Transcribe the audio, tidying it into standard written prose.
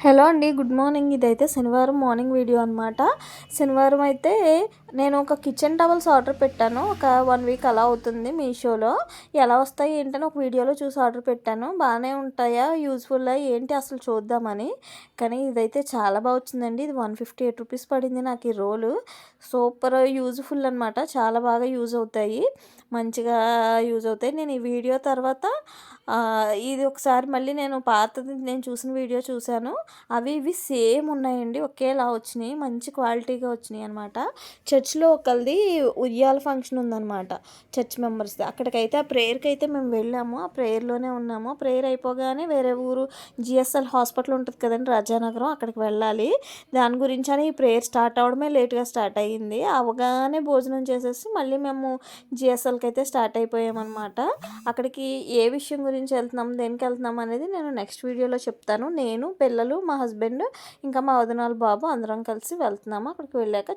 Hello అండి, good morning. ఇదైతే శనివారం మార్నింగ్ వీడియో అనమాట. శనివారం అయితే నేను ఒక కిచెన్ టవల్స్ ఆర్డర్ పెట్టాను. ఒక 1 వీక్ అలా అవుతుంది మీషోలో. ఎలా వస్తాయి ఏంటని ఒక వీడియోలో చూసి ఆర్డర్ పెట్టాను. బాగానే ఉంటాయా, యూజ్ఫుల్ ఏంటి అసలు చూద్దామని. కానీ ఇదైతే చాలా బాగా వచ్చిందండి. ఇది 158 రూపీస్ పడింది నాకు ఈ రోలు. సూపర్ యూజ్ఫుల్ అనమాట. చాలా బాగా యూజ్ అవుతాయి, మంచిగా యూజ్ అవుతాయి. నేను ఈ వీడియో తర్వాత ఇది ఒకసారి మళ్ళీ నేను పాతది నేను చూసిన వీడియో చూశాను. అవి ఇవి సేమ్ ఉన్నాయండి, ఒకేలా వచ్చినాయి, మంచి క్వాలిటీగా వచ్చినాయి అనమాట. చర్చ్లో ఒకరిది ఉయ్యాల ఫంక్షన్ ఉందన్నమాట, చర్చ్ మెంబర్స్ది. అక్కడికైతే ఆ ప్రేయర్కి అయితే మేము వెళ్ళాము. ఆ ప్రేయర్లోనే ఉన్నాము. ప్రేయర్ అయిపోగానే వేరే ఊరు జిఎస్ఎల్ హాస్పిటల్ ఉంటుంది కదండి, రాజానగరం, అక్కడికి వెళ్ళాలి. దాని గురించి అని ఈ ప్రేయర్ స్టార్ట్ అవడమే లేట్గా స్టార్ట్ అయ్యింది. అవగానే భోజనం చేసేసి మళ్ళీ మేము జిఎస్ఎల్కి అయితే స్టార్ట్ అయిపోయామన్నమాట. అక్కడికి ఏ విషయం గురించి వెళ్తున్నాం, దేనికి వెళ్తున్నాం అనేది నేను నెక్స్ట్ వీడియోలో చెప్తాను. నేను, పిల్లలు, మా హస్బెండ్, ఇంకా మా వదినాల బాబు అందరం కలిసి వెళ్తున్నాము. అక్కడికి వెళ్ళాక